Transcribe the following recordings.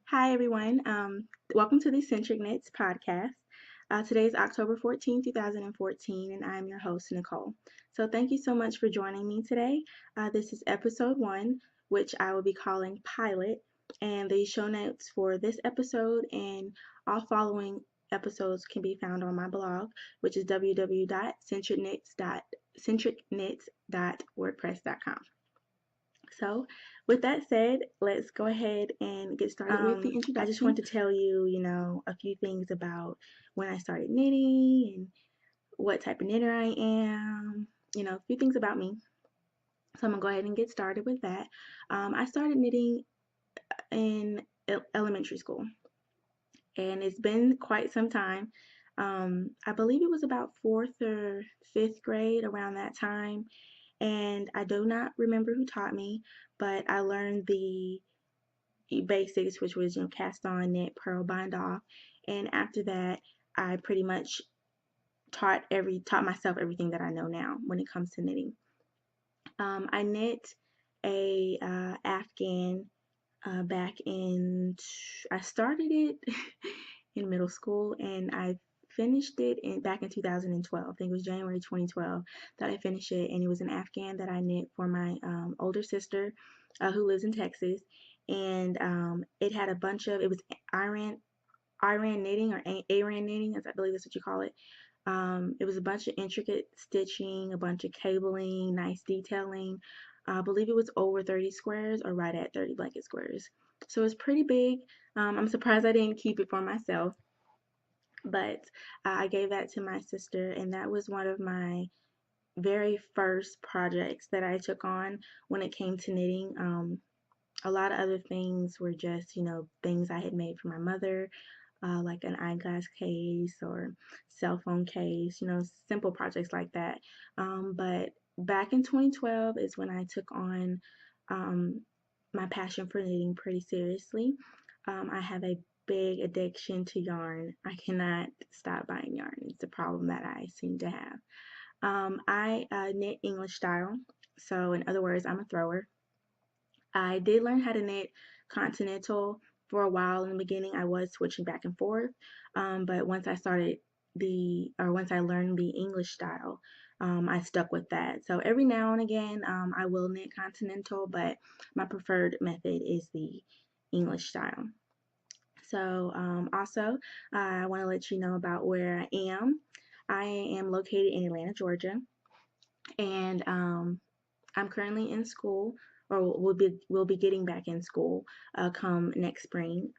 Hi everyone. Welcome to the Centric Knits podcast. Today is October 14, 2014, and I'm your host, Nicole. So thank you so much for joining me today. This is episode 1, which I will be calling Pilot, and the show notes for this episode and all following episodes can be found on my blog, which is www.centricknits.wordpress.com. So with that said, let's go ahead and get started with the introduction. I just want to tell you, a few things about when I started knitting and what type of knitter I am, a few things about me. So I'm going to go ahead and get started with that. I started knitting in elementary school, and it's been quite some time. I believe it was about 4th or 5th grade around that time. And I do not remember who taught me, but I learned the basics, which was cast on, knit, purl, bind off. And after that, I pretty much taught myself everything that I know now when it comes to knitting. I knit a Afghan I started it in middle school, and I finished it back in 2012. I think it was January 2012 that I finished it, and it was an Afghan that I knit for my older sister who lives in Texas. And it had a bunch of, it was Iran knitting, or Aran knitting, I believe that's what you call it. It was a bunch of intricate stitching, a bunch of cabling, nice detailing. I believe it was over 30 squares or right at 30 blanket squares. So it's pretty big. I'm surprised I didn't keep it for myself. But I gave that to my sister, and that was one of my very first projects that I took on when it came to knitting. A lot of other things were just, things I had made for my mother, like an eyeglass case or cell phone case, simple projects like that. But back in 2012 is when I took on my passion for knitting pretty seriously. I have a big addiction to yarn. I cannot stop buying yarn. It's a problem that I seem to have. I knit English style. So in other words, I'm a thrower. I did learn how to knit continental for a while. In the beginning, I was switching back and forth. But once I learned the English style, I stuck with that. So every now and again, I will knit continental, but my preferred method is the English style. So also, I want to let you know about where I am. I am located in Atlanta, Georgia, and I'm currently in school, or will be getting back in school come next spring,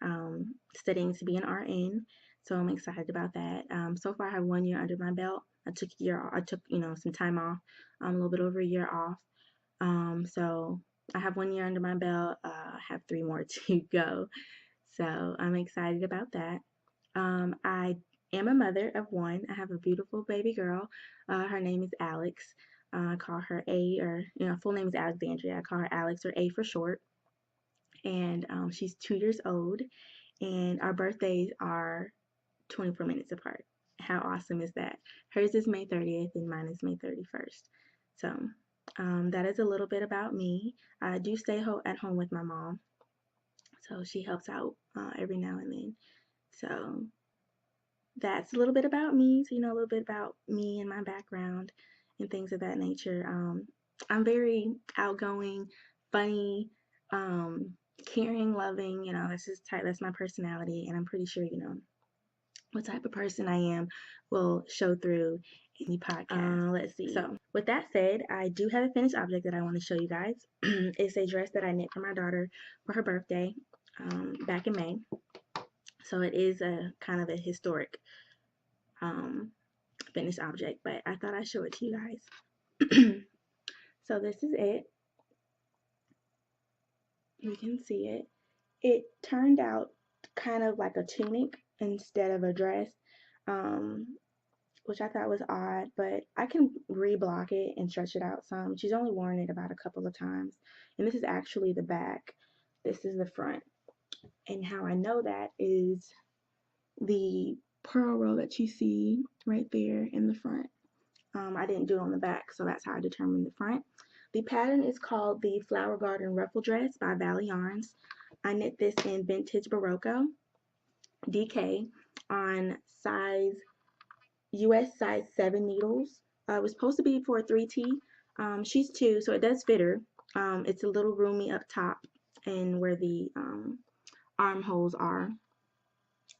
studying to be an RN. So I'm excited about that. So far, I have 1 year under my belt. I took some time off, a little bit over a year off. So I have 1 year under my belt. I have 3 more to go. So I'm excited about that. I am a mother of 1. I have a beautiful baby girl. Her name is Alex. I call her A, or full name is Alexandria. I call her Alex, or A for short. And she's 2 years old, and our birthdays are 24 minutes apart. How awesome is that? Hers is May 30th and mine is May 31st. So that is a little bit about me. I do stay at home with my mom. So she helps out every now and then. So that's a little bit about me. So a little bit about me and my background and things of that nature. I'm very outgoing, funny, caring, loving. That's my personality, and I'm pretty sure what type of person I am will show through in the podcast. Let's see. So with that said, I do have a finished object that I want to show you guys. It's a dress that I knit for my daughter for her birthday back in May. So it is a kind of a historic finished object, but I thought I'd show it to you guys. So this is it. You can see it. It turned out kind of like a tunic instead of a dress, which I thought was odd, but I can reblock it and stretch it out some. She's only worn it about a couple of times, and this is actually the back. This is the front. And how I know that is the purl row that you see right there in the front. I didn't do it on the back, so that's how I determined the front. The pattern is called the Flower Garden Ruffle Dress by Valley Yarns. I knit this in Vintage Berroco DK on US size 7 needles. It was supposed to be for a 3T. She's 2, so it does fit her. It's a little roomy up top and where the armholes are,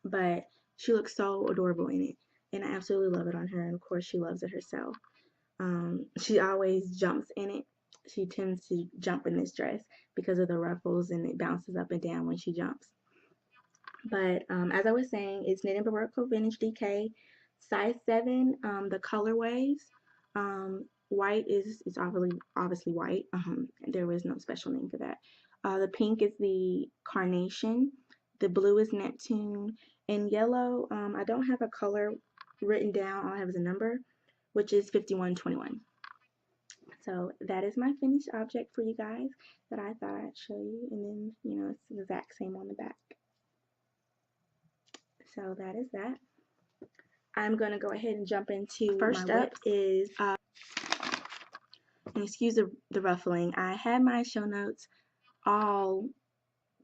but she looks so adorable in it, and I absolutely love it on her, and of course she loves it herself. She always jumps in it. She tends to jump in this dress because of the ruffles, and it bounces up and down when she jumps. But as I was saying, it's knit in Berroco Vintage DK, size 7. The colorways, white is obviously white. There was no special name for that. The pink is the Carnation. The blue is Neptune. And yellow, I don't have a color written down. All I have is a number, which is 5121. So that is my finished object for you guys that I thought I'd show you. And then, you know, it's the exact same on the back. So that is that. I'm going to go ahead and jump into first up is, and excuse the ruffling, I had my show notes all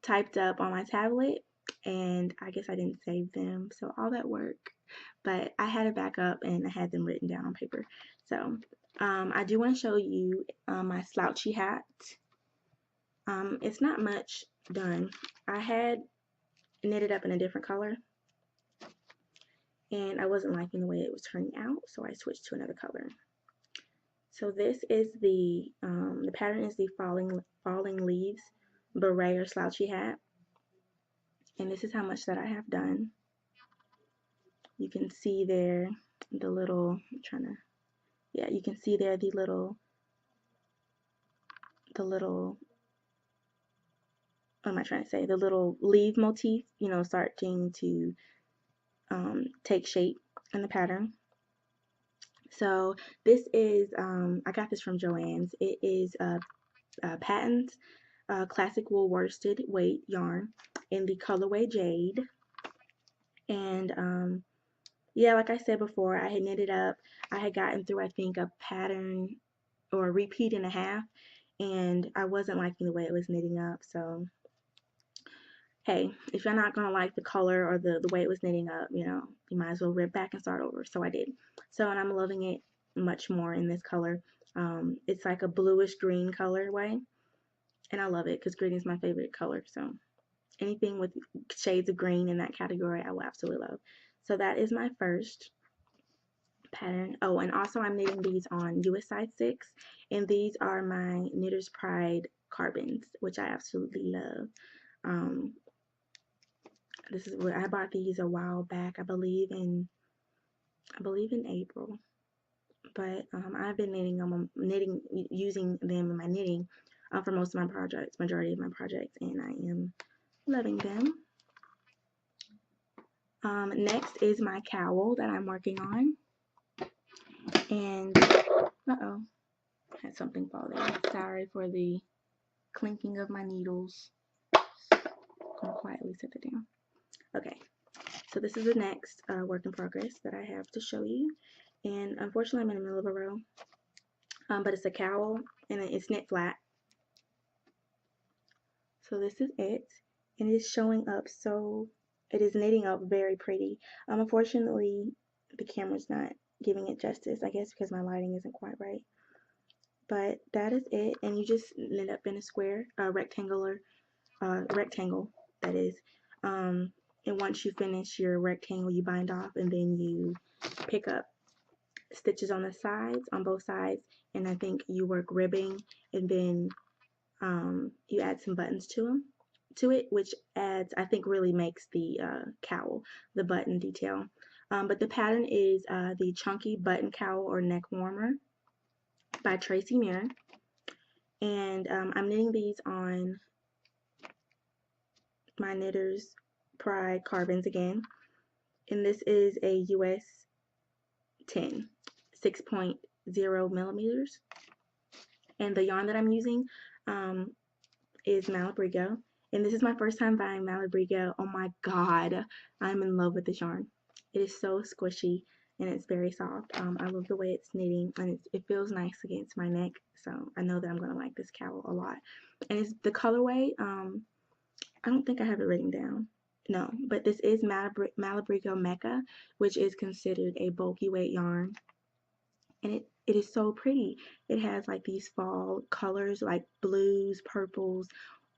typed up on my tablet, and I guess I didn't save them, so all that work. But I had it back up and I had them written down on paper. So I do want to show you my Slouchy hat. It's not much done. I had knitted up in a different color, and I wasn't liking the way it was turning out, so I switched to another color. So this is the pattern is the falling leaves beret or slouchy hat, and this is how much that I have done. You can see there the little, you can see there the little, what am I trying to say? The little leaf motif, you know, starting to take shape in the pattern. So this is, I got this from Joann's. It is Paton's classic wool worsted weight yarn in the colorway Jade. And yeah, like I said before, I had knitted up. I had gotten through, I think, a pattern or a repeat and a half, and I wasn't liking the way it was knitting up. So hey, if you're not gonna like the color or the way it was knitting up, you know, you might as well rip back and start over. So I did. So, and I'm loving it much more in this color. It's like a bluish green colorway, and I love it because green is my favorite color. So anything with shades of green in that category, I will absolutely love. So that is my first pattern. Oh, and also I'm knitting these on US size 6, and these are my Knitter's Pride carbons, which I absolutely love. This is what I bought these a while back. I believe in April. But I've been using them in my knitting for most of my projects, majority of my projects, and I am loving them. Next is my cowl that I'm working on, and I had something fall there. Sorry for the clinking of my needles. I'm gonna quietly set it down. Okay, so this is the next work in progress that I have to show you, and unfortunately I'm in the middle of a row, but it's a cowl and it's knit flat. So this is it, and it is showing up, so it is knitting up very pretty. Unfortunately the camera's not giving it justice, I guess because my lighting isn't quite right, but that is it. And you just knit up in a square, rectangle that is, and once you finish your rectangle, you bind off, and then you pick up stitches on the sides, on both sides, and I think you work ribbing, and then you add some buttons to it, which adds, I think, really makes the cowl, the button detail. But the pattern is the Chunky Button Cowl or Neck Warmer by Tracy Muir, and I'm knitting these on my Knitter's Pride carbons again, and this is a US 10, 6.0 millimeters, and the yarn that I'm using is Malabrigo, and this is my first time buying Malabrigo. Oh my god, I'm in love with this yarn. It is so squishy. and it's very soft. I love the way it's knitting, and it feels nice against my neck, so I know that I'm going to like this cowl a lot. And it's the colorway, I don't think I have it written down. No, but this is Malabrigo Mecha, which is considered a bulky weight yarn. And it is so pretty. It has like these fall colors like blues, purples,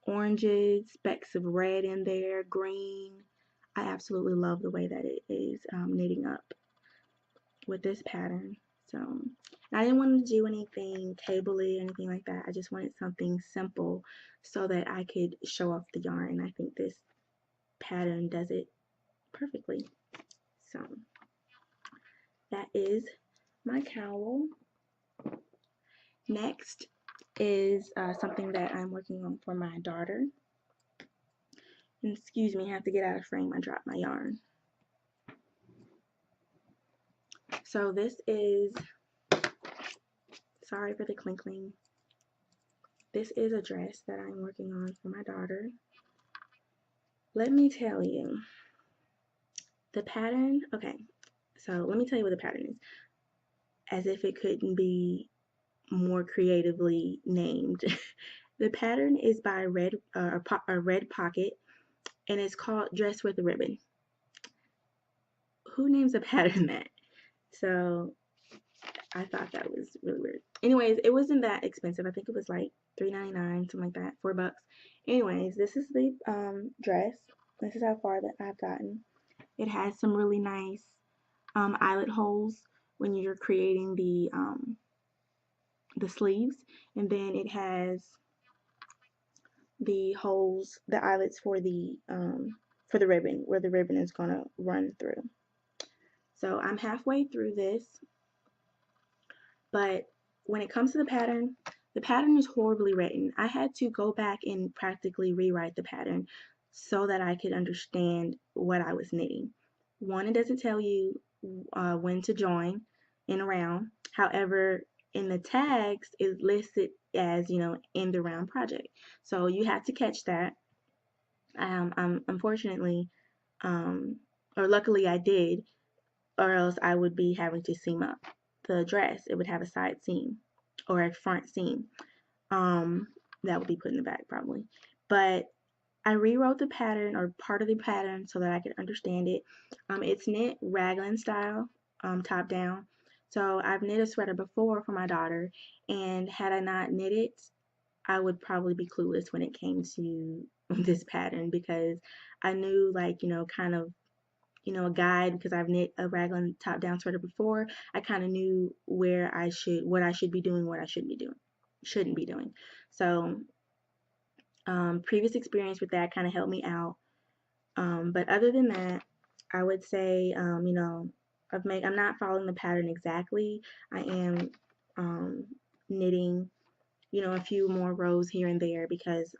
oranges, specks of red in there, green. I absolutely love the way that it is knitting up with this pattern. So I didn't want to do anything table-y or anything like that. I just wanted something simple so that I could show off the yarn, and I think this pattern does it perfectly. So that is my cowl. Next is something that I'm working on for my daughter. And excuse me, I have to get out of frame. I dropped my yarn. So this is, sorry for the clinkling. This is a dress that I'm working on for my daughter. Let me tell you, the pattern, okay, so let me tell you what the pattern is, as if it couldn't be more creatively named. The pattern is by Red Pocket, and it's called Dress with a Ribbon. Who names a pattern that? So I thought that was really weird. Anyways, it wasn't that expensive. I think it was like $3.99, something like that, $4. Anyways, this is the dress. This is how far that I've gotten. It has some really nice eyelet holes when you're creating the sleeves, and then it has the holes, the eyelets for the ribbon, where the ribbon is gonna run through. So I'm halfway through this, but when it comes to the pattern is horribly written. I had to go back and practically rewrite the pattern so that I could understand what I was knitting. One, it doesn't tell you when to join in a round. However, in the tags, it lists it as, you know, in the round project. So you have to catch that. Unfortunately, or luckily I did, or else I would be having to seam up the dress. It would have a side seam or a front seam. That would be put in the back probably. But I rewrote the pattern, or part of the pattern, so that I could understand it. It's knit raglan style, top down. So I've knit a sweater before for my daughter, and had I not knit it, I would probably be clueless when it came to this pattern, because I knew, like, you know, kind of, you know, a guide, because I've knit a raglan top down sweater before. I kind of knew what I should be doing, what I shouldn't be doing. So previous experience with that kind of helped me out. But other than that, I would say, you know, I'm not following the pattern exactly. I am knitting, you know, a few more rows here and there, because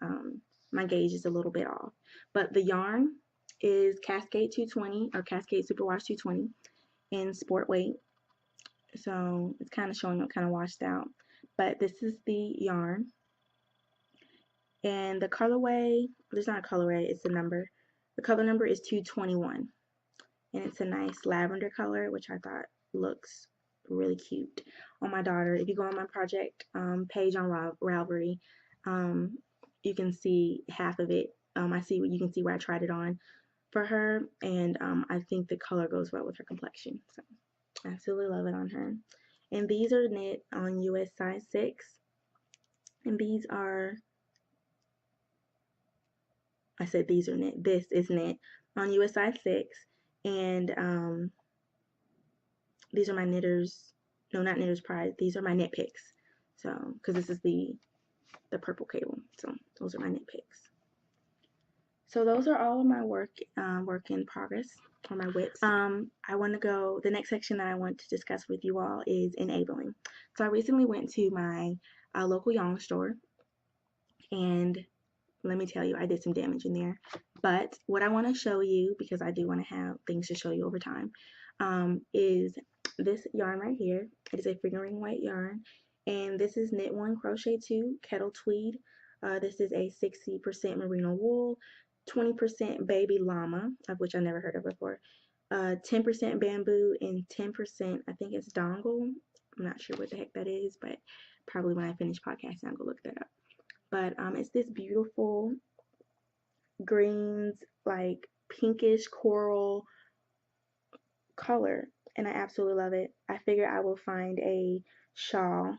my gauge is a little bit off. But the yarn is Cascade 220, or Cascade Superwash 220 in sport weight. So it's kind of showing up kind of washed out. But this is the yarn. And the colorway, there's not a colorway, it's a number. The color number is 221. And it's a nice lavender color, which I thought looks really cute on my daughter. If you go on my project page on Ravelry, you can see half of it. You can see where I tried it on for her, and I think the color goes well with her complexion. So I absolutely love it on her. And these are knit on US size 6. And these are, I said these are knit. This is knit on US size 6. And these are my knitters, no, not knitter's prize. These are my knit picks. So, because this is the purple cable. So those are my knit picks. So those are all of my work in progress, or my whips. I want to go, the next section that I want to discuss with you all is enabling. So I recently went to my local yarn store, and let me tell you, I did some damage in there. But what I want to show you, because I do want to have things to show you over time, is this yarn right here. It is a fingering weight yarn, and this is knit 1, crochet 2, Kettle Tweed. This is a 60% merino wool, 20% baby llama, of which I never heard of before, 10% bamboo and 10%, I think it's dongle. I'm not sure what the heck that is, but probably when I finish podcasting, I'll go look that up. But it's this beautiful greens, like pinkish coral color, and I absolutely love it. I figure I will find a shawl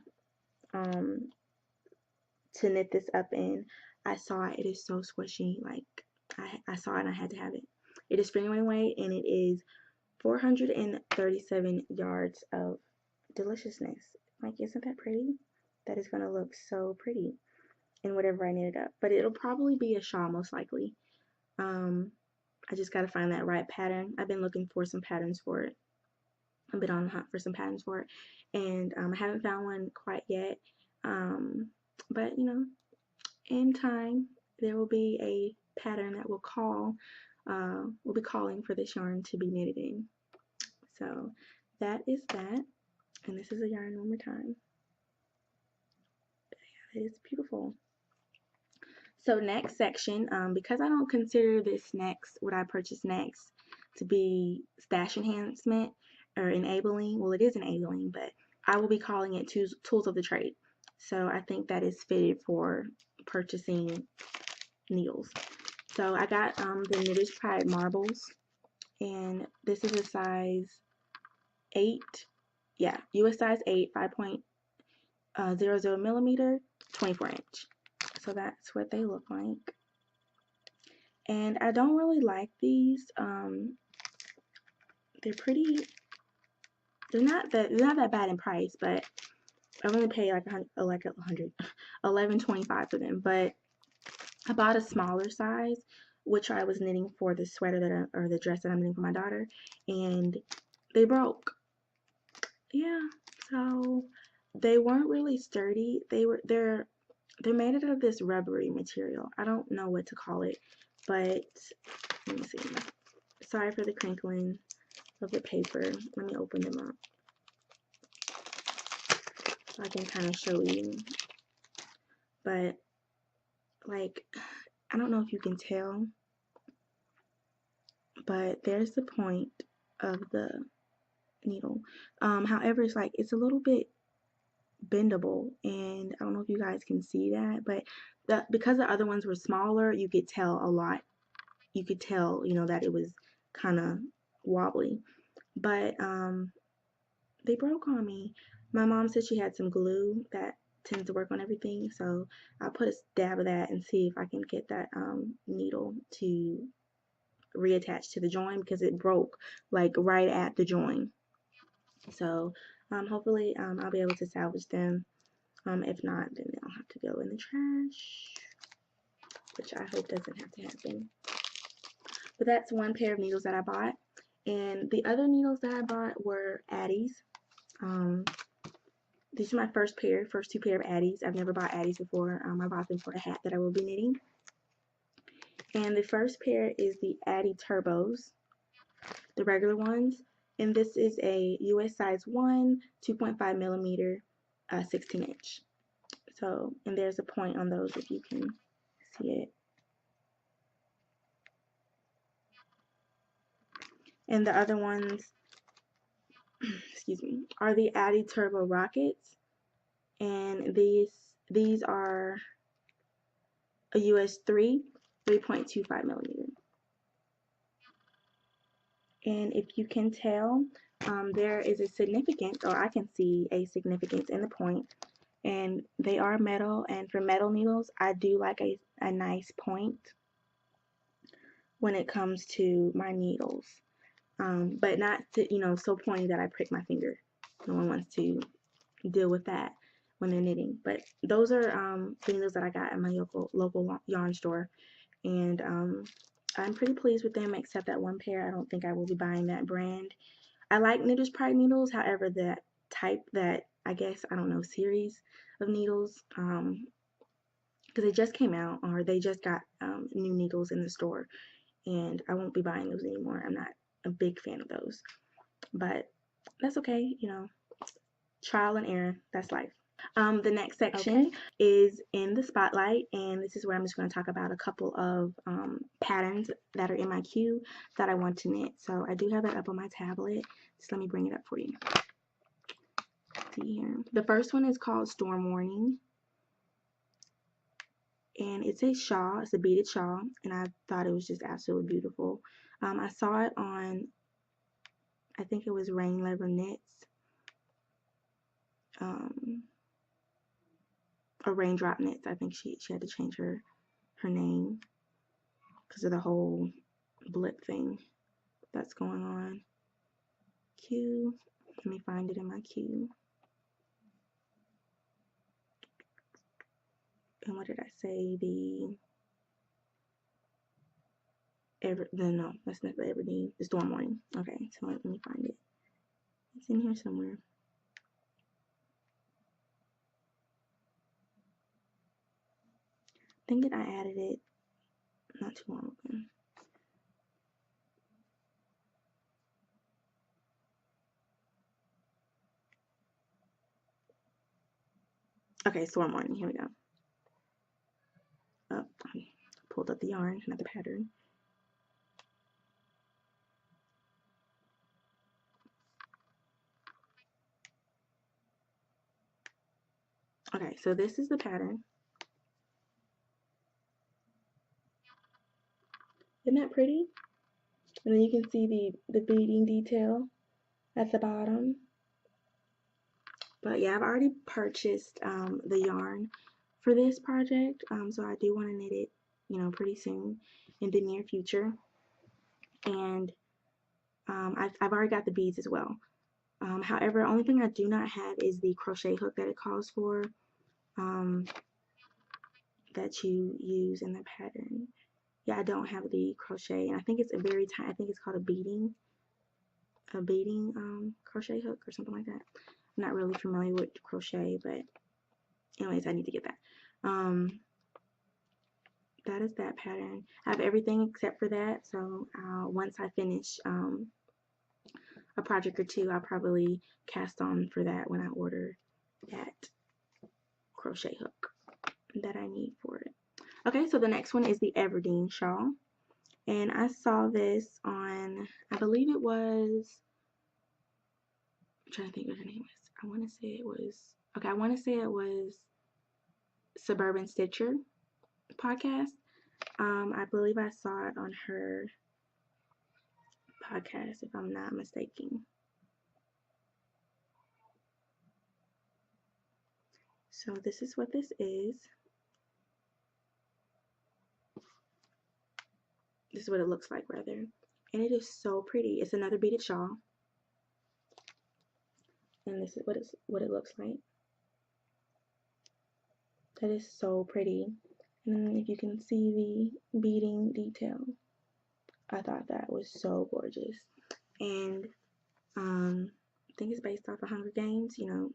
to knit this up in. I saw it. It is so squishy. Like, I saw it and I had to have it. It is spring running weight, and it is 437 yards of deliciousness. Like, isn't that pretty? That is going to look so pretty in whatever I knit it up. But it'll probably be a shawl, most likely. I just got to find that right pattern. I've been looking for some patterns for it. I've been on the hunt for some patterns for it. And I haven't found one quite yet. But, you know, in time, there will be a pattern that will be calling for this yarn to be knitted in. So that is that. And this is a yarn one more time. It is beautiful. So next section, because I don't consider this next, what I purchased next, to be stash enhancement or enabling. Well, it is enabling, but I will be calling it tools of the trade. So I think that is fitted for purchasing needles. So I got the Knitter's Pride Marblez, and this is a size 8. Yeah, US size 8, 5.00 millimeter, 24 inch. So that's what they look like. And I don't really like these. They're pretty. They're not that bad in price, but I only paid like $11.25 for them. But I bought a smaller size, which I was knitting for the sweater or the dress that I'm knitting for my daughter, and they broke. Yeah, so they weren't really sturdy. They're made out of this rubbery material. I don't know what to call it, but let me see. Sorry for the crinkling of the paper. Let me open them up so I can kind of show you. But, like, I don't know if you can tell, but there's the point of the needle. However, it's a little bit bendable, and I don't know if you guys can see that, but because the other ones were smaller, you could tell a lot. You could tell, you know, that it was kind of wobbly. But they broke on me. My mom said she had some glue that tends to work on everything, so I'll put a dab of that and see if I can get that needle to reattach to the join, because it broke like right at the join. So hopefully I'll be able to salvage them. If not, then they'll have to go in the trash, which I hope doesn't have to happen. But that's one pair of needles that I bought. And the other needles that I bought were Addi's. These are my first two pair of Addi's. I've never bought Addi's before. I bought them for a hat that I will be knitting. And the first pair is the Addi Turbos, the regular ones. And this is a US size 1, 2.5 millimeter, 16 inch. So, and there's a point on those if you can see it. And the other ones, excuse me, are the Addi Turbo Rockets. And these are a US 3.25 millimeter. And if you can tell, there is a significance, or I can see a significance in the point. And they are metal, and for metal needles, I do like a nice point when it comes to my needles. But not to, you know, so pointy that I prick my finger. No one wants to deal with that when they're knitting. But those are the needles that I got at my local yarn store, and I'm pretty pleased with them, except that one pair. I don't think I will be buying that brand. I like Knitter's Pride needles, however, that type, that I guess, I don't know, series of needles, because they just came out, or they just got new needles in the store, and I won't be buying those anymore. I'm not a big fan of those, but that's okay, you know, trial and error, that's life. The next section is in the spotlight, and this is where I'm just going to talk about a couple of patterns that are in my queue that I want to knit. So I do have that up on my tablet. Just let me bring it up for you. See here. The first one is called Storm Warning, and it's a shawl. It's a beaded shawl, and I thought it was just absolutely beautiful. I saw it on, I think it was Rain Lever Knits. Or Raindrop Knits. I think she had to change her name because of the whole blip thing that's going on. Queue. Let me find it in my queue. And what did I say? No, that's not the Everdeen. The Storm Warning. Okay, so let me find it. It's in here somewhere. Thinking I added it not too long ago. Okay, Storm Warning. Here we go. Oh, I pulled up the yarn, not the pattern. Okay, so this is the pattern. Isn't that pretty? And then you can see the beading detail at the bottom. But yeah, I've already purchased the yarn for this project, so I do want to knit it, you know, pretty soon in the near future. And I've already got the beads as well. However, the only thing I do not have is the crochet hook that it calls for, that you use in the pattern. Yeah, I don't have the crochet, and I think it's a very tiny, I think it's called a beading crochet hook or something like that. I'm not really familiar with crochet, but anyways, I need to get that. That is that pattern. I have everything except for that, so once I finish a project or two, I'll probably cast on for that when I order that crochet hook that I need for it. Okay, so the next one is the Everdeen shawl, and I saw this on, I believe it was, I'm trying to think what her name was. I want to say it was Suburban Stitcher podcast. I believe I saw it on her podcast, if I'm not mistaken. So this is what this is. This is what it looks like, rather. And it is so pretty. It's another beaded shawl. And this is what it looks like. That is so pretty. And then if you can see the beading detail, I thought that was so gorgeous. And I think it's based off of Hunger Games, you know,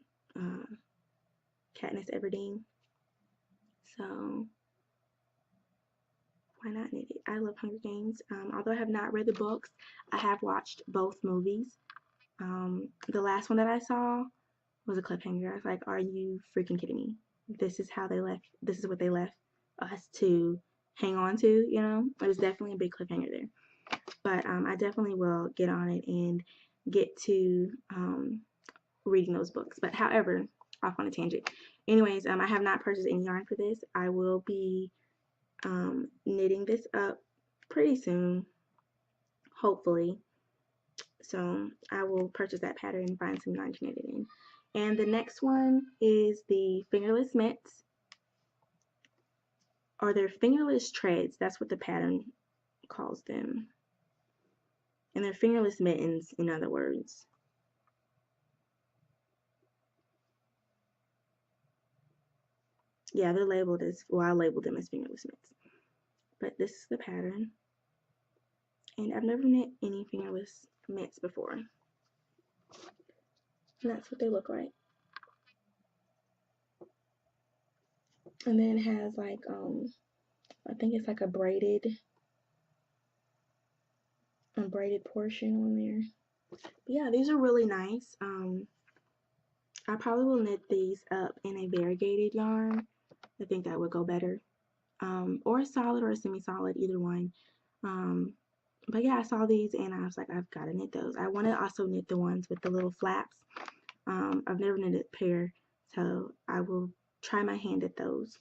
Katniss Everdeen. So why not knit it? I love Hunger Games. Although I have not read the books, I have watched both movies. The last one that I saw was a cliffhanger. I was like, are you freaking kidding me? This is what they left us to hang on to, you know? It was definitely a big cliffhanger there. But I definitely will get on it and get to reading those books. But however, off on a tangent. Anyways, I have not purchased any yarn for this. I will be knitting this up pretty soon, hopefully. So I will purchase that pattern and find some yarn to knit it in. And the next one is the fingerless mitts, or they're fingerless treads. That's what the pattern calls them. And they're fingerless mittens, in other words. Yeah, they're labeled as, well, I labeled them as fingerless mitts. But this is the pattern. And I've never knit any fingerless mitts before. And that's what they look like. And then it has like, I think it's like a braided portion on there. But yeah, these are really nice. I probably will knit these up in a variegated yarn. I think that would go better. Or a solid or a semi-solid, either one. But yeah, I saw these and I was like, I've got to knit those. I want to also knit the ones with the little flaps. I've never knitted a pair, so I will try my hand at those.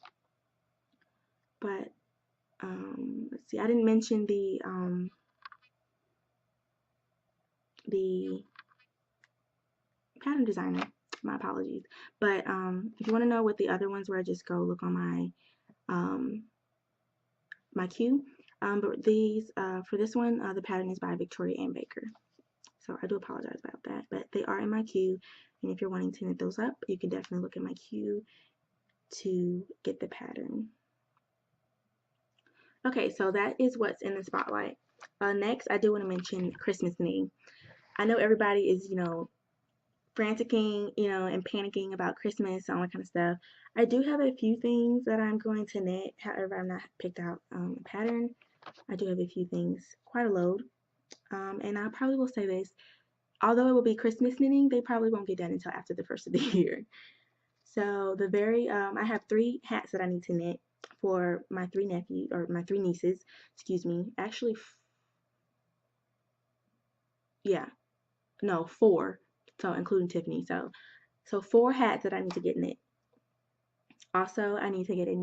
But let's see, I didn't mention the pattern designer. My apologies. But if you want to know what the other ones were, just go look on my queue. But these, for this one, the pattern is by Victoria Ann Baker. So I do apologize about that, but they are in my queue. And if you're wanting to knit those up, you can definitely look at my queue to get the pattern. Okay, so that is what's in the spotlight. Next, I do want to mention Christmas knitting. I know everybody is, franticking, and panicking about Christmas and all that kind of stuff. I do have a few things that I'm going to knit. However, I've not picked out a pattern. I do have a few things, quite a load. And I probably will say this, although it will be Christmas knitting, they probably won't get done until after the first of the year. So I have 3 hats that I need to knit for my 3 nieces, excuse me. Actually, 4. So including Tiffany. So 4 hats that I need to get knit. Also, I need to get I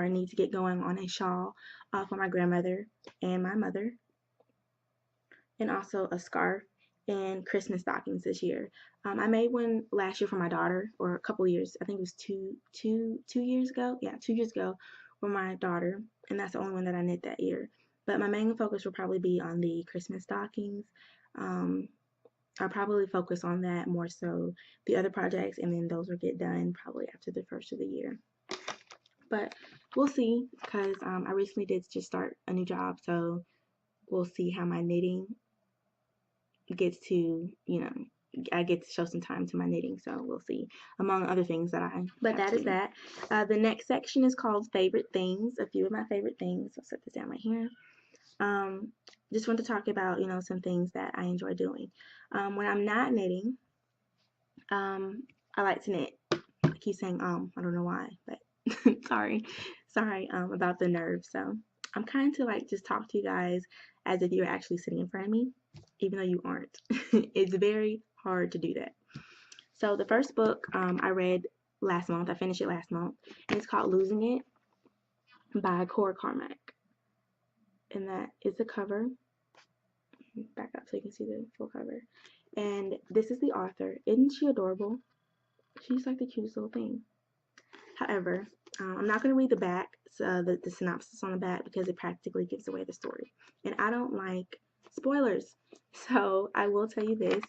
need to get going on a shawl for my grandmother and my mother, and also a scarf and Christmas stockings this year. I made one last year for my daughter, or a couple years. I think it was two years ago. Yeah, 2 years ago for my daughter, and that's the only one that I knit that year. But my main focus will probably be on the Christmas stockings. I'll probably focus on that more so. The other projects, and then those will get done probably after the first of the year. But we'll see, because I recently did just start a new job, so we'll see how my knitting gets to, I get to show some time to my knitting, so we'll see, among other things that but that is that. The next section is called Favorite Things, a few of my favorite things. I'll set this down right here. Just want to talk about, some things that I enjoy doing. When I'm not knitting, I like to knit. I keep saying I don't know why, but sorry about the nerves. So I'm kind to like just talk to you guys as if you're actually sitting in front of me, even though you aren't. It's very hard to do that. So the first book I read last month, I finished it last month, and it's called Losing It by Corke. And that is the cover. Back up so you can see the full cover. And this is the author. Isn't she adorable? She's like the cutest little thing. However, I'm not going to read the back, the synopsis on the back, because it practically gives away the story. And I don't like spoilers. So I will tell you this.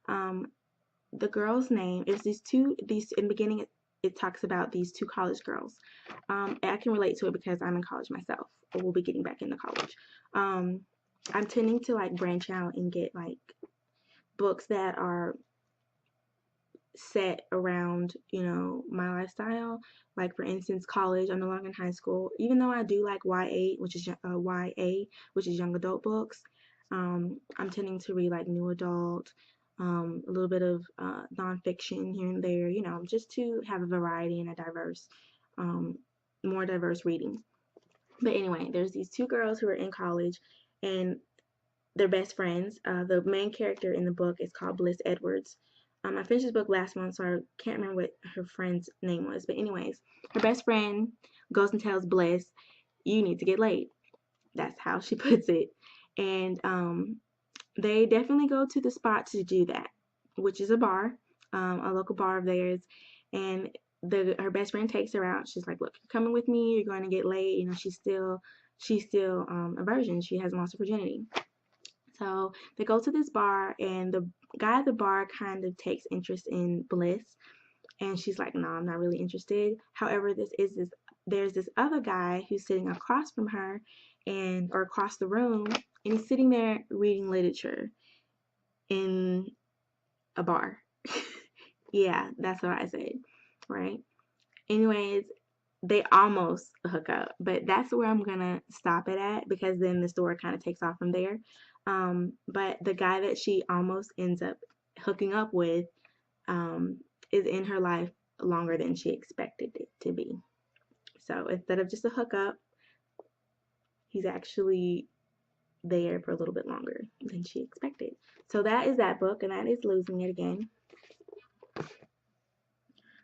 The girl's name is in the beginning it talks about these 2 college girls. I can relate to it because I'm in college myself, or will be getting back into college. I'm tending to like branch out and get like books that are set around, my lifestyle. Like for instance, college. I'm no longer in high school. Even though I do like YA, which is young adult books, I'm tending to read like new adult, a little bit of nonfiction here and there, just to have a variety and a more diverse reading. But anyway, there's these 2 girls who are in college, and they're best friends. The main character in the book is called Bliss Edwards. I finished this book last month, so I can't remember what her friend's name was. But anyways, her best friend goes and tells Bliss, "You need to get laid." That's how she puts it. And they definitely go to the spot to do that, which is a bar, a local bar of theirs. And her best friend takes her out. She's like, "Look, you're coming with me. You're going to get laid." She's still a virgin. She hasn't lost her virginity. So they go to this bar, and the guy at the bar kind of takes interest in Bliss, and she's like, "No, I'm not really interested." However, there's this other guy who's sitting across from her, or across the room, and he's sitting there reading literature in a bar. Yeah, that's what I said, right? Anyways, they almost hook up, but that's where I'm gonna stop it at, because then the story kind of takes off from there. But the guy that she almost ends up hooking up with, is in her life longer than she expected it to be. So instead of just a hookup, he's actually there for a little bit longer than she expected. So that is that book, and that is Losing It Again.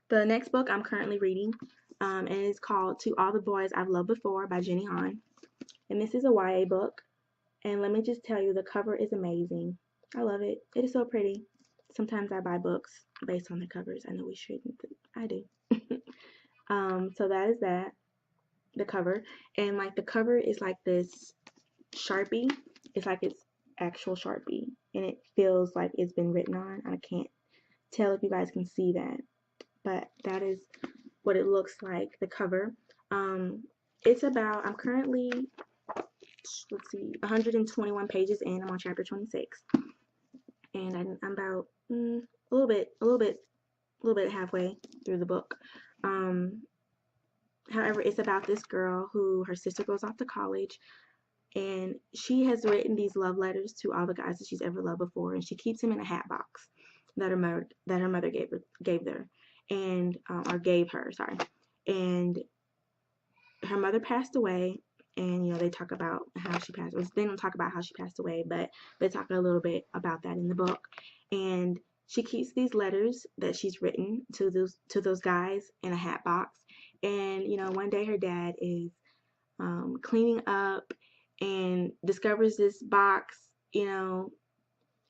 The next book I'm currently reading, and it's called To All the Boys I've Loved Before by Jenny Han. And this is a YA book. And let me just tell you, the cover is amazing. I love it. It is so pretty. Sometimes I buy books based on the covers. I know we shouldn't, but I do. So that is that, the cover. And like the cover is like this Sharpie. It's like it's actual Sharpie. And it feels like it's been written on. I can't tell if you guys can see that. But that is what it looks like, the cover. It's about, I'm currently, let's see, 121 pages in. I'm on chapter 26. And I'm about a little bit halfway through the book. However, it's about this girl who, her sister goes off to college, and she has written these love letters to all the guys that she's ever loved before, and she keeps them in a hat box that her mother gave her, and or gave her, sorry. And her mother passed away, and you know, they talk about how she passed. They don't talk about how she passed away, but they talk a little bit about that in the book. And she keeps these letters that she's written to those guys in a hat box. And you know, one day her dad is cleaning up and discovers this box, you know,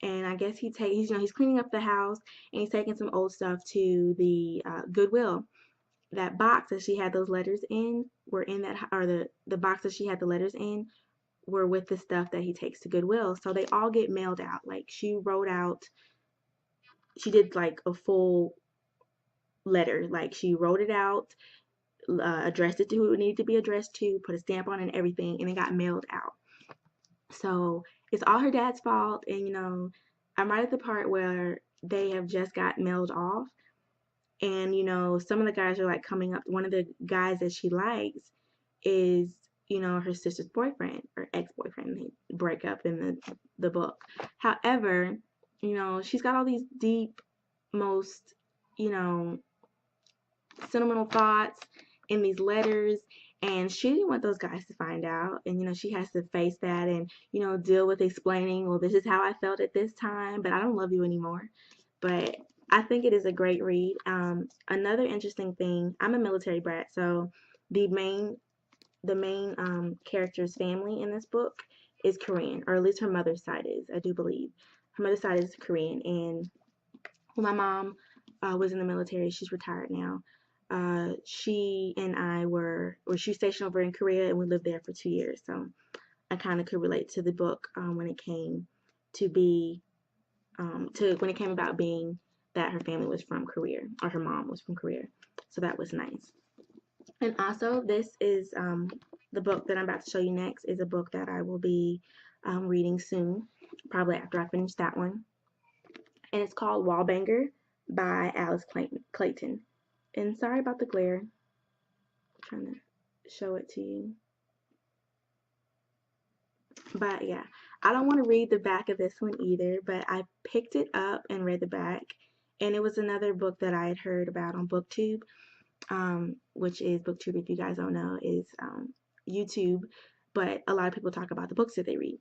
and I guess he's cleaning up the house, and he's taking some old stuff to the Goodwill. That box that she had those letters in were in that, or the box that she had the letters in were with the stuff that he takes to Goodwill. So they all get mailed out. Like she did like a full letter. Like she wrote it out, addressed it to who it needed to be addressed to, put a stamp on it and everything, and it got mailed out. So it's all her dad's fault. And you know, I'm right at the part where they have just got mailed off. And, you know, some of the guys are like coming up. One of the guys that she likes is, you know, her sister's boyfriend or ex-boyfriend. They break up in the book. However, you know, she's got all these deep, most, you know, sentimental thoughts in these letters. And she didn't want those guys to find out. And, you know, she has to face that and, you know, deal with explaining, well, this is how I felt at this time, but I don't love you anymore. But I think it is a great read. Another interesting thing, I'm a military brat, so the main character's family in this book is Korean, or at least her mother's side is, I do believe. Her mother's side is Korean, and when my mom was in the military, she's retired now. She and I she was stationed over in Korea, and we lived there for 2 years, so I kind of could relate to the book when it came about being that her family was from Korea, or her mom was from Korea. So that was nice. And also, this is the book that I'm about to show you next is a book that I will be reading soon, probably after I finish that one. And it's called Wallbanger by Alice Clayton. And sorry about the glare. I'm trying to show it to you. But yeah, I don't want to read the back of this one either, but I picked it up and read the back. And it was another book that I had heard about on BookTube, which is BookTube, if you guys don't know, is YouTube. But a lot of people talk about the books that they read.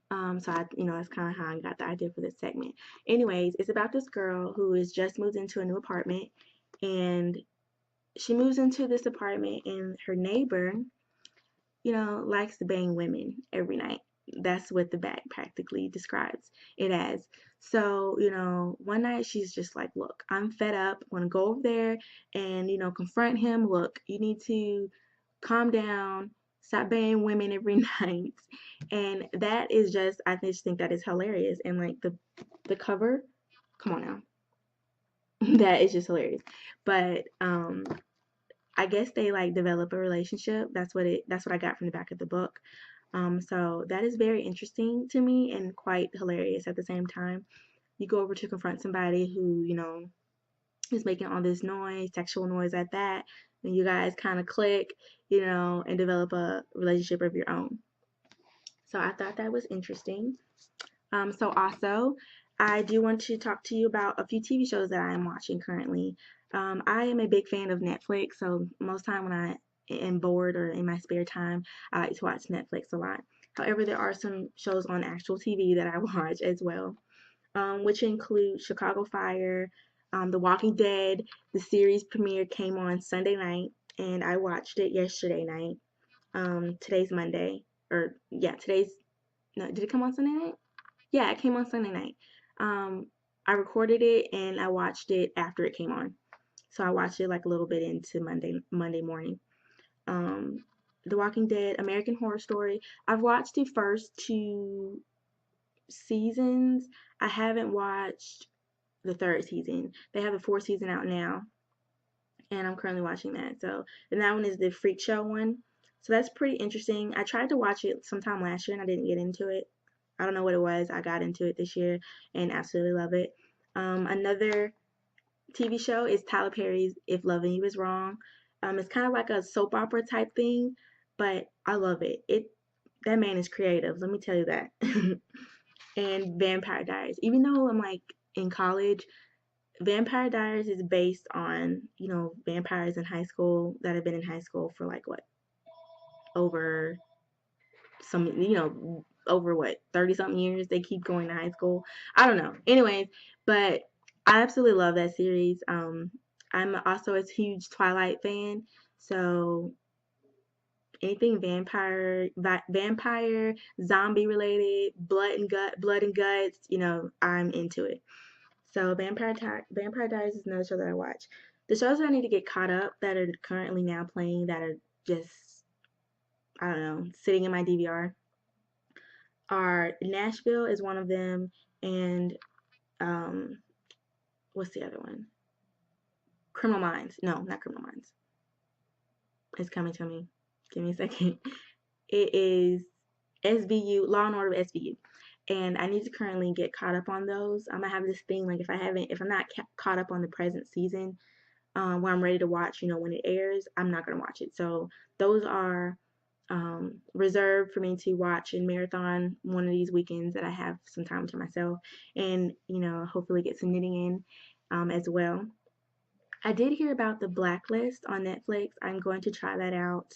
So that's kind of how I got the idea for this segment. Anyways, it's about this girl who has just moved into a new apartment, and she moves into this apartment, and her neighbor, you know, likes to bang women every night. That's what the back practically describes it as. So, you know, one night she's just like, look, I'm fed up. I want to go over there and, you know, confront him. Look, you need to calm down, stop banging women every night. And that is just, I just think that is hilarious. And like the cover, come on now. That is just hilarious. But I guess they like develop a relationship. That's what I got from the back of the book. So that is very interesting to me and quite hilarious at the same time. You go over to confront somebody who, you know, is making all this noise, sexual noise at that, and you guys kind of click, you know, and develop a relationship of your own. So I thought that was interesting. So also, I do want to talk to you about a few TV shows that I am watching currently. I am a big fan of Netflix, so most time when I am bored or in my spare time, I like to watch Netflix a lot. However, there are some shows on actual TV that I watch as well, which include Chicago Fire, The Walking Dead. The series premiere came on Sunday night, and I watched it yesterday night. Today's Monday, or yeah, today's no, did it come on Sunday night? Yeah, it came on Sunday night. Um, I recorded it and I watched it after it came on. So I watched it like a little bit into Monday morning. Um, The Walking Dead, American Horror Story. I've watched the first two seasons. I haven't watched the third season. They have the fourth season out now, and I'm currently watching that. So, and that one is the Freak Show one. So that's pretty interesting. I tried to watch it sometime last year and I didn't get into it. I don't know what it was. I got into it this year and absolutely love it. Another TV show is Tyler Perry's If Loving You Is Wrong. It's kind of like a soap opera type thing, but I love it. That man is creative. Let me tell you that. And Vampire Diaries. Even though I'm like in college, Vampire Diaries is based on, vampires in high school that have been in high school for like what, over over what, 30 something years. They keep going to high school. I don't know. Anyways, but I absolutely love that series. I'm also a huge Twilight fan, so anything vampire, zombie related, blood and guts, I'm into it. So Vampire Diaries is another show that I watch. The shows that I need to get caught up that are currently now playing that are just, I don't know, sitting in my DVR are Nashville is one of them, and what's the other one? Criminal Minds. No, not Criminal Minds. It's coming to me. Give me a second. It is SVU, Law and Order SVU. And I need to currently get caught up on those. I have this thing, like if I'm not caught up on the present season, where I'm ready to watch, when it airs, I'm not going to watch it. So those are reserved for me to watch in marathon one of these weekends that I have some time to myself, and hopefully get some knitting in as well. I did hear about the Blacklist on Netflix. I'm going to try that out.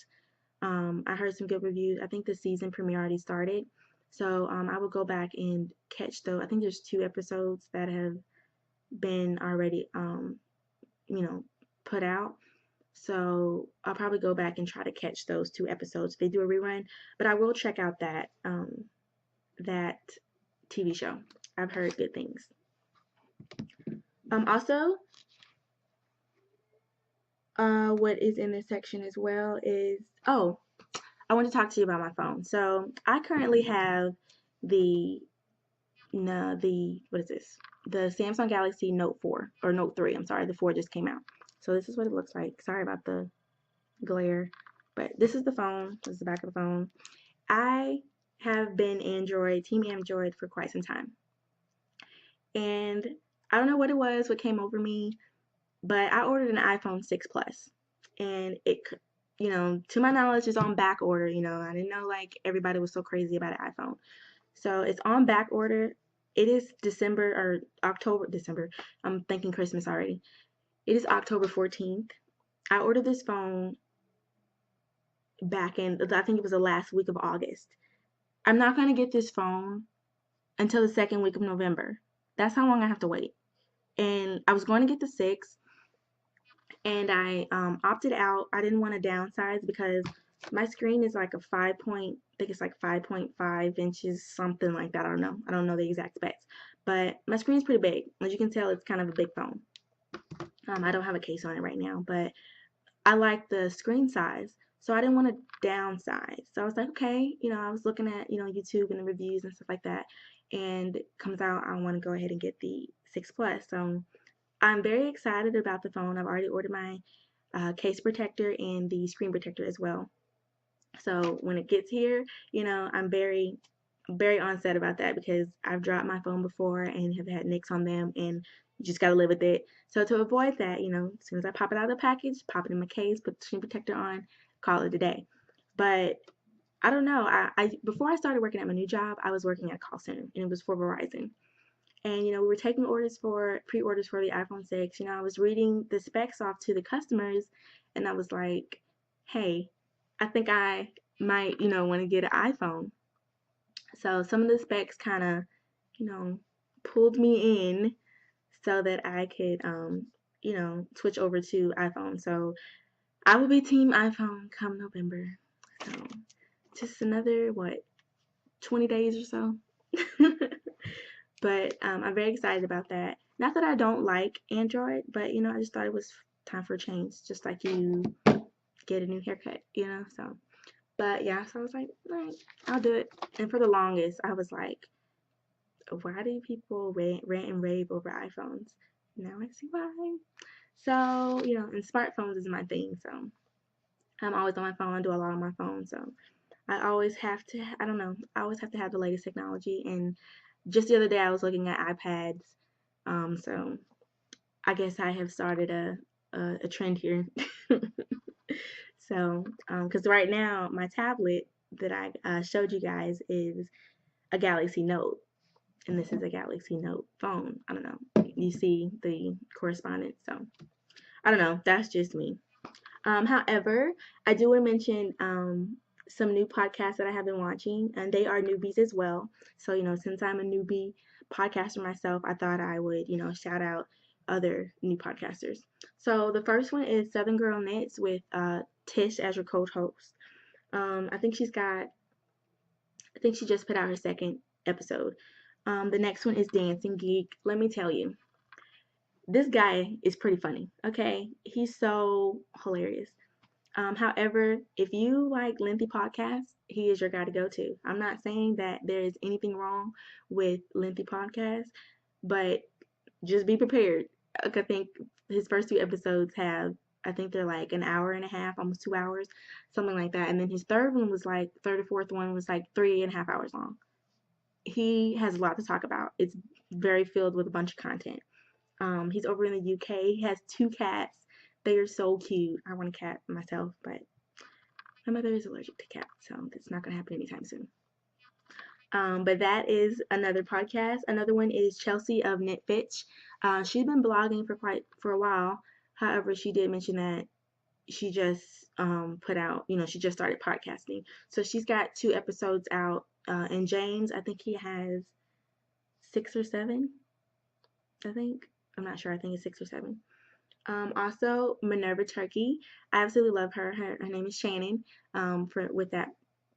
I heard some good reviews. I think the season premiere already started, so I will go back and catch those. I think there's 2 episodes that have been already put out. So I'll probably go back and try to catch those 2 episodes if they do a rerun. But I will check out that TV show. I've heard good things. Also, what is in this section as well is, I want to talk to you about my phone. So I currently have what is this? The Samsung Galaxy Note 4 or Note 3. I'm sorry, the 4 just came out. So this is what it looks like. Sorry about the glare, but this is the phone. This is the back of the phone. I have been Team Android for quite some time, and I don't know what it was, what came over me, but I ordered an iPhone 6 Plus, and it, to my knowledge, is on back order. I didn't know like everybody was so crazy about an iPhone, so it's on back order. It is December. I'm thinking Christmas already. It is October 14th. I ordered this phone back in, I think it was the last week of August. I'm not going to get this phone until the second week of November. That's how long I have to wait. And I was going to get the 6, and I opted out. I didn't want to downsize because my screen is like I think it's like 5.5 inches, something like that. I don't know the exact specs, but my screen is pretty big. As you can tell, it's kind of a big phone. I don't have a case on it right now, but I like the screen size, so I didn't want to downsize. So I was like, okay, I was looking at, YouTube and the reviews and stuff like that, and it comes out, I want to go ahead and get the 6 Plus. So I'm very excited about the phone. I've already ordered my case protector and the screen protector as well. So when it gets here, I'm very, very on set about that because I've dropped my phone before and have had nicks on them, and you just got to live with it. So to avoid that, as soon as I pop it out of the package, pop it in my case, put the screen protector on, call it a day. But I don't know. I before I started working at my new job, I was working at a call center, and it was for Verizon. And, we were taking pre-orders for the iPhone 6. I was reading the specs off to the customers, and I was like, hey, I think I might, want to get an iPhone. So some of the specs kind of, pulled me in so that I could, switch over to iPhone. So I will be team iPhone come November. So just another, 20 days or so. But I'm very excited about that. Not that I don't like Android, but I just thought it was time for a change, just like you get a new haircut, so. But yeah, so I was like, all right, I'll do it. And for the longest, I was like, why do people rant and rave over iPhones? Now I see why. So, and smartphones is my thing, so I'm always on my phone, do a lot on my phone, so I always have to, I don't know, I always have to have the latest technology. And just the other day I was looking at iPads, so I guess I have started a trend here. So, because right now my tablet that I showed you guys is a Galaxy Note, and this is a Galaxy Note phone. I don't know. You see the correspondence, so I don't know. That's just me. However, I do want to mention some new podcasts that I have been watching, and they are newbies as well. So, since I'm a newbie podcaster myself, I thought I would, shout out other new podcasters. So the first one is Southern Girl Knits with Tish as your co-host. I think she just put out her second episode. The next one is Dancing Geek. Let me tell you, this guy is pretty funny, okay? He's so hilarious. However, if you like lengthy podcasts, he is your guy to go to. I'm not saying that there is anything wrong with lengthy podcasts, but just be prepared. Like, I think his first 2 episodes I think they're like an hour and a half, almost 2 hours, something like that. And then his third or fourth one was like 3.5 hours long. He has a lot to talk about. It's very filled with a bunch of content. He's over in the UK. He has 2 cats. They are so cute. I want a cat myself, but my mother is allergic to cats, so that's not going to happen anytime soon. But that is another podcast. Another one is Chelsea of Knit Fitch. She's been blogging for a while. However, she did mention that she just put out, she just started podcasting. So she's got 2 episodes out. And James, I think he has 6 or 7. I think. I'm not sure. I think it's 6 or 7. Also, Minerva Turkey. I absolutely love her. Her name is Shannon. With that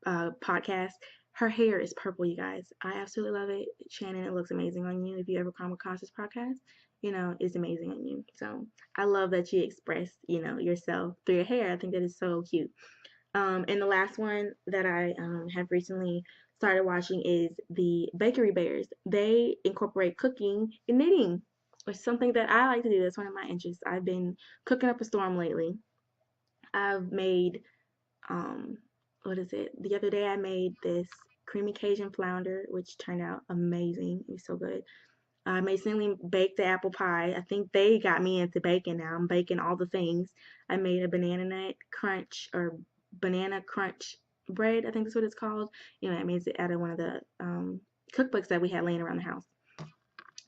podcast. Her hair is purple, you guys. I absolutely love it. Shannon, it looks amazing on you. If you ever come across this podcast, it's amazing on you. So I love that you express, yourself through your hair. I think that is so cute. And the last one that I have recently started watching is the Bakery Bears. They incorporate cooking and knitting, which is something that I like to do. That's one of my interests. I've been cooking up a storm lately. I've made what is it? The other day I made this creamy Cajun flounder, which turned out amazing. It was so good. I recently baked the apple pie. I think they got me into baking now. I'm baking all the things. I made a banana crunch bread. I think that's what it's called. I made it out of one of the cookbooks that we had laying around the house.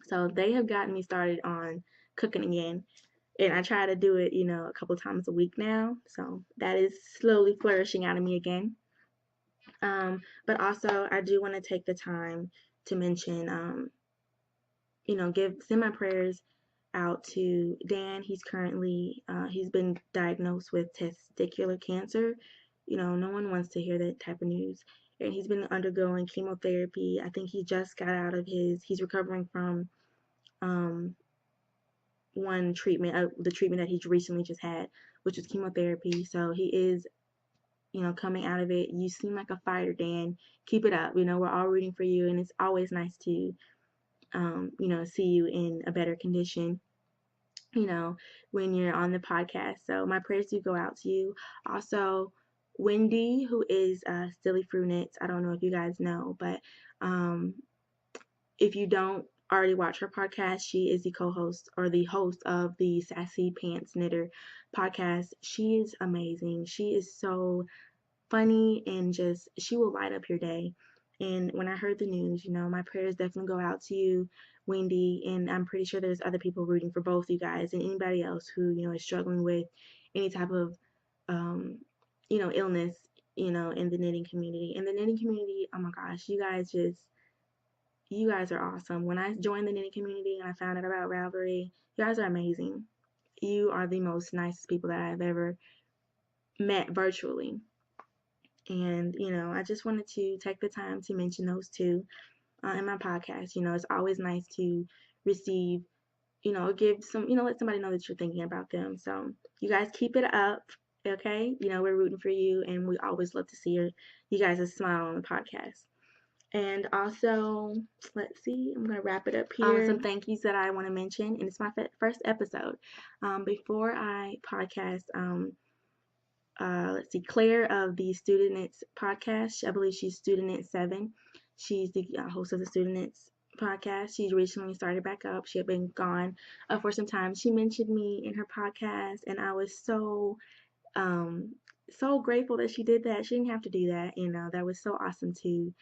So they have gotten me started on cooking again. And I try to do it, a couple times a week now. So that is slowly flourishing out of me again. But also, I do want to take the time to mention, send my prayers out to Dan. He's currently, he's been diagnosed with testicular cancer. No one wants to hear that type of news. And he's been undergoing chemotherapy. I think he just got out of he's recovering from, one treatment, the treatment that he recently just had, which was chemotherapy. So he is, coming out of it. You seem like a fighter, Dan. Keep it up. We're all rooting for you, and it's always nice to, see you in a better condition, when you're on the podcast. So my prayers do go out to you. Also, Wendy, who is Silly Fruit Knits. I don't know if you guys know, but if you don't already watch her podcast, she is the co-host or the host of the Sassy Pants Knitter podcast. She is amazing. She is so funny and she will light up your day. And when I heard the news, my prayers definitely go out to you. Wendy, and I'm pretty sure there's other people rooting for both you guys and anybody else who, is struggling with any type of, illness, in the knitting community. In the knitting community, oh my gosh, you guys are awesome. When I joined the knitting community and I found out about Ravelry, you guys are amazing. You are the most nicest people that I've ever met virtually. And, I just wanted to take the time to mention those two in my podcast. It's always nice to receive, give some, let somebody know that you're thinking about them. So you guys keep it up, okay? We're rooting for you, and we always love to see you guys' smile on the podcast. And also, let's see, I'm going to wrap it up here. Some thank yous that I want to mention, and it's my first episode. Before I podcast, let's see, Claire of the Student Knits podcast. I believe she's Student Knit 7. She's the host of the Student Knits podcast. She's recently started back up. She had been gone for some time. She mentioned me in her podcast, and I was so grateful that she did that. She didn't have to do that. That was so awesome to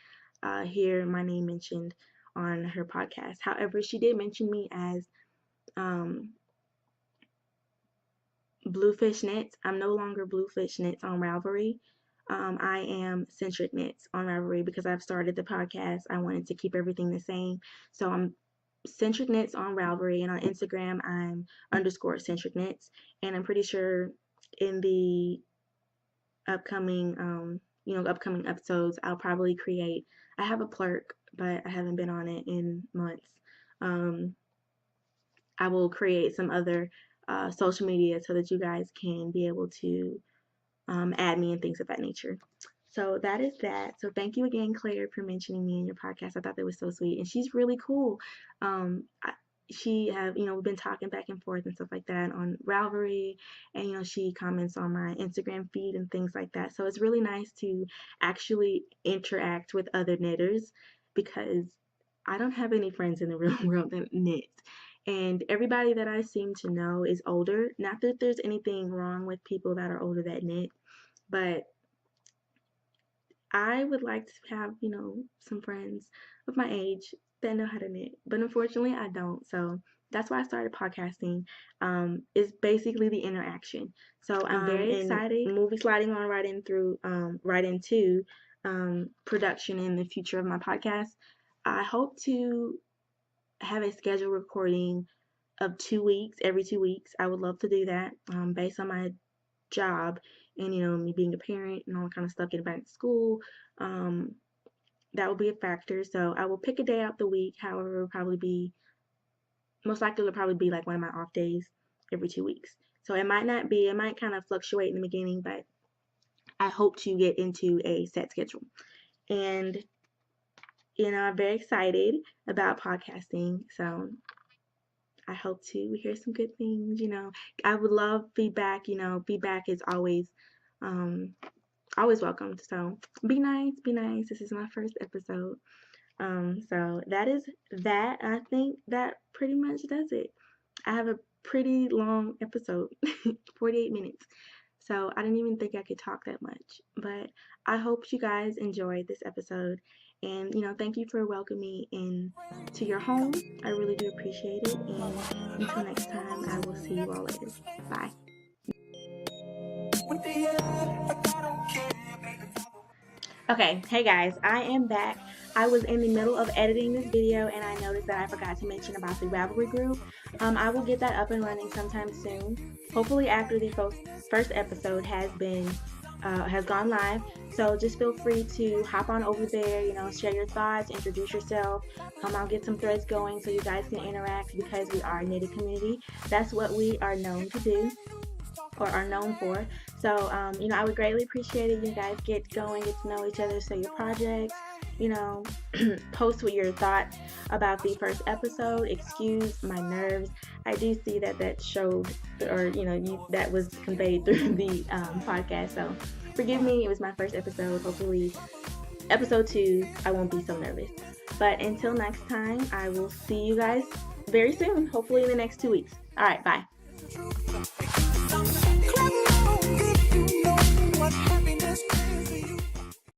hear my name mentioned on her podcast. However, she did mention me as Bluefish Knits. I'm no longer Bluefish Knits on Ravelry. I am Centric Knits on Ravelry because I've started the podcast. I wanted to keep everything the same. So I'm Centric Knits on Ravelry, and on Instagram I'm _Centric Knits. And I'm pretty sure in the upcoming episodes I'll probably create. I have a plurk, but I haven't been on it in months. I will create some other social media so that you guys can be able to add me and things of that nature. So that is that. So thank you again, Claire, for mentioning me in your podcast. I thought that was so sweet, and she's really cool. We've been talking back and forth and stuff like that on Ravelry, and she comments on my Instagram feed and things like that. So it's really nice to actually interact with other knitters, because I don't have any friends in the real world that knit, and everybody that I seem to know is older. Not that there's anything wrong with people that are older that knit, but I would like to have some friends of my age that know how to knit, but unfortunately I don't. So that's why I started podcasting. It's basically the interaction. So I'm very excited. Movie sliding on right into production in the future of my podcast. I hope to have a scheduled recording of 2 weeks, every 2 weeks. I would love to do that based on my job and me being a parent and all that kind of stuff, getting back to school. That will be a factor. So I will pick a day out the week. However, it'll probably be like one of my off days every 2 weeks. So it might kind of fluctuate in the beginning, but I hope to get into a set schedule. And I'm very excited about podcasting. So I hope to hear some good things. I would love feedback. Feedback is always welcome. So be nice. This is my first episode. So that is that. I think that pretty much does it. I have a pretty long episode, 48 minutes. So I didn't even think I could talk that much. But I hope you guys enjoyed this episode. And, thank you for welcoming me into your home. I really do appreciate it. And until next time, I will see you all later. Bye. Okay, hey guys, I am back. I was in the middle of editing this video, and I noticed that I forgot to mention about the Ravelry group. I will get that up and running sometime soon. Hopefully after the first episode has gone live. So just feel free to hop on over there, share your thoughts, introduce yourself. I'll get some threads going so you guys can interact, because we are a knitting community. That's what we are known to do, or are known for. So, I would greatly appreciate it. You guys get going, get to know each other, so your projects, post with your thoughts about the first episode. Excuse my nerves. I do see that showed, or, that was conveyed through the podcast. So forgive me. It was my first episode. Hopefully episode 2, I won't be so nervous. But until next time, I will see you guys very soon. Hopefully in the next 2 weeks. All right. Bye.